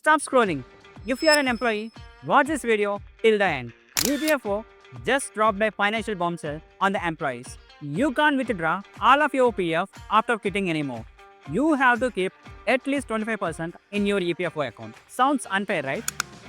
Stop scrolling. If you are an employee, watch this video till the end. EPFO just dropped a financial bombshell on the employees. You can't withdraw all of your PF after quitting anymore. You have to keep at least 25% in your EPFO account. Sounds unfair, right?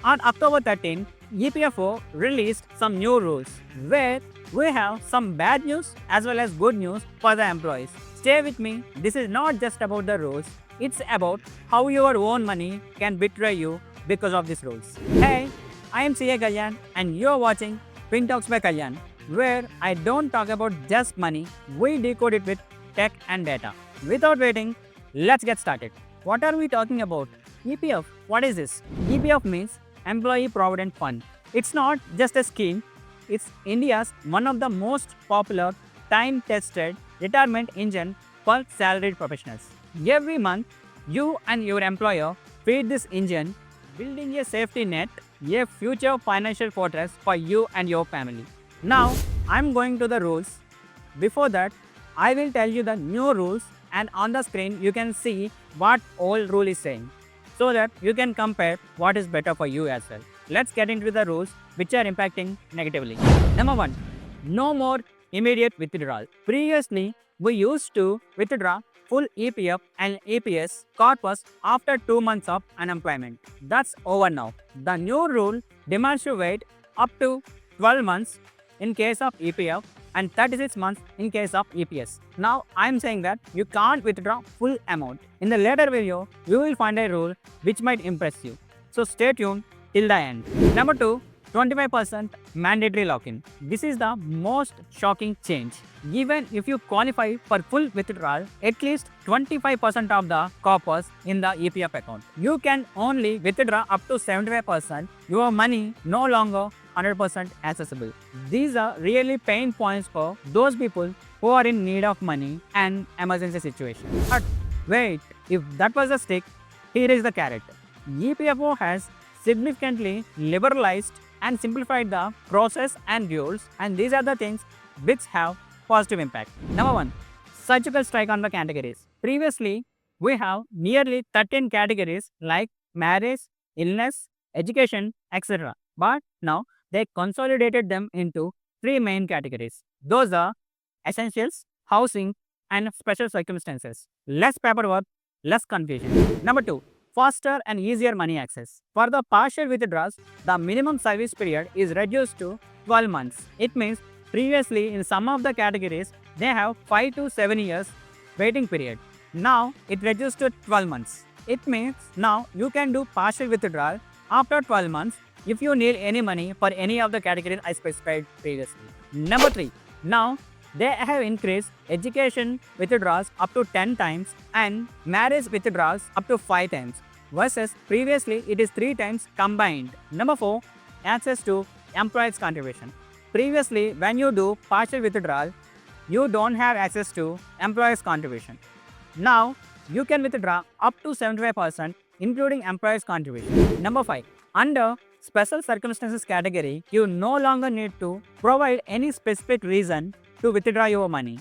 On October 13, EPFO released some new rules where we have some bad news as well as good news for the employees. Stay with me. This is not just about the rules, it's about how your own money can betray you because of these rules. Hey, I am CA Kalyan and you're watching FinTalks by Kalyan, where I don't talk about just money, we decode it with tech and data. Without waiting, let's get started. What are we talking about? EPF. What is this? EPF means Employee Provident Fund. It's not just a scheme, it's India's one of the most popular time-tested retirement engine for salaried professionals. Every month, you and your employer feed this engine, building a safety net, a future financial fortress for you and your family. Now, I'm going to the rules. Before that, I will tell you the new rules, and on the screen you can see what old rule is saying, so that you can compare what is better for you as well. Let's get into the rules which are impacting negatively. Number 1. No more immediate withdrawal. Previously, we used to withdraw full EPF and EPS corpus after 2 months of unemployment. That's over now. The new rule demands you wait up to 12 months in case of EPF and 36 months in case of EPS. Now, I'm saying that you can't withdraw full amount. In the later video, you will find a rule which might impress you. So stay tuned till the end. Number 2. 25% mandatory lock-in. This is the most shocking change. Even if you qualify for full withdrawal, at least 25% of the corpus in the EPF account. You can only withdraw up to 75%. Your money no longer 100% accessible. These are really pain points for those people who are in need of money and emergency situation. But wait, if that was a stick, here is the carrot. EPFO has significantly liberalized and simplified the process and rules, and these are the things which have positive impact. Number 1. Surgical strike on the categories. Previously, we have nearly 13 categories like marriage, illness, education, etc. But now they consolidated them into 3 main categories. Those are essentials, housing, and special circumstances. Less paperwork, less confusion. Number 2. Faster and easier money access. For the partial withdrawals, the minimum service period is reduced to 12 months. It means previously in some of the categories, they have 5 to 7 years waiting period. Now it reduced to 12 months. It means now you can do partial withdrawal after 12 months if you need any money for any of the categories I specified previously. Number 3. Now they have increased education withdrawals up to 10 times and marriage withdrawals up to 5 times versus previously it is 3 times combined. Number 4. Access to employees' contribution. Previously, when you do partial withdrawal, you don't have access to employees' contribution. Now, you can withdraw up to 75% including employees' contribution. Number 5. Under special circumstances category, you no longer need to provide any specific reason to withdraw your money.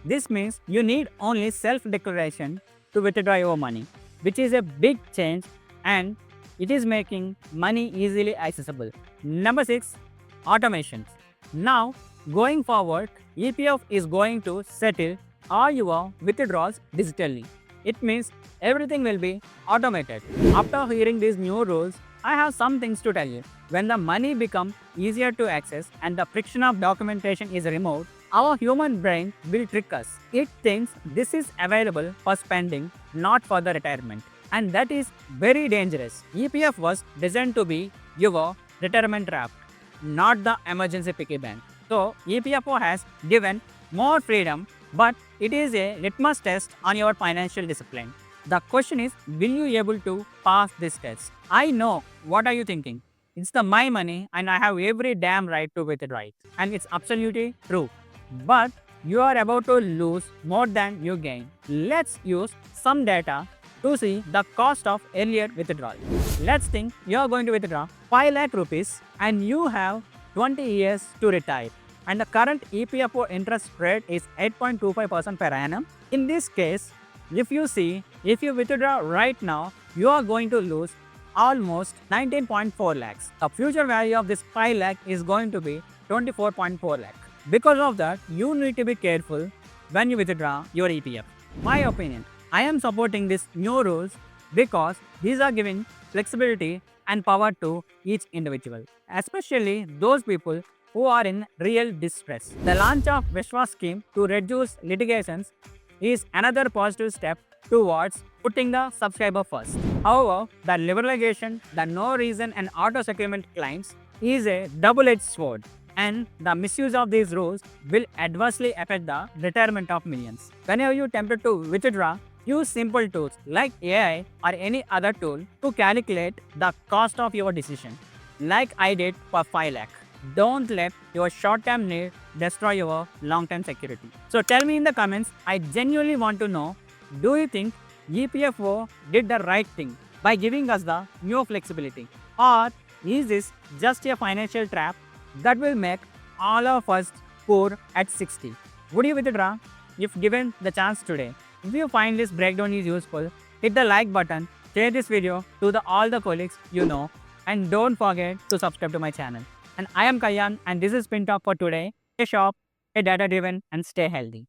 This means you need only self-declaration to withdraw your money, which is a big change and it is making money easily accessible. Number 6. Automations. Now, going forward, EPF is going to settle all your withdrawals digitally. It means everything will be automated. After hearing these new rules, I have some things to tell you. When the money becomes easier to access and the friction of documentation is removed, our human brain will trick us. It thinks this is available for spending, not for the retirement. And that is very dangerous. EPF was designed to be your retirement raft, not the emergency piggy bank. So EPFO has given more freedom, but it is a litmus test on your financial discipline. The question is, will you able to pass this test? I know what are you thinking. It's my money and I have every damn right to withdraw it. And it's absolutely true. But you are about to lose more than you gain. Let's use some data to see the cost of earlier withdrawal. Let's think you are going to withdraw 5 lakh rupees and you have 20 years to retire. And the current EPFO interest rate is 8.25% per annum. In this case, if you withdraw right now, you are going to lose almost 19.4 lakhs. The future value of this 5 lakh is going to be 24.4 lakh. Because of that, you need to be careful when you withdraw your EPF. My opinion, I am supporting these new rules because these are giving flexibility and power to each individual, especially those people who are in real distress. The launch of Vishwas scheme to reduce litigations is another positive step towards putting the subscriber first. However, the liberalization, the no reason and auto settlement claims is a double-edged sword, and the misuse of these rules will adversely affect the retirement of millions. Whenever you tempted to withdraw, use simple tools like AI or any other tool to calculate the cost of your decision, like I did for 5 lakh. Don't let your short-term need destroy your long-term security. So tell me in the comments, I genuinely want to know, do you think EPFO did the right thing by giving us the new flexibility? Or is this just a financial trap that will make all of us poor at 60? Would you withdraw if given the chance today? If you find this breakdown is useful, hit the like button, share this video to all the colleagues you know, and don't forget to subscribe to my channel. And I am Kalyan, and this is Pin Talk for today. Stay sharp, stay data driven, and stay healthy.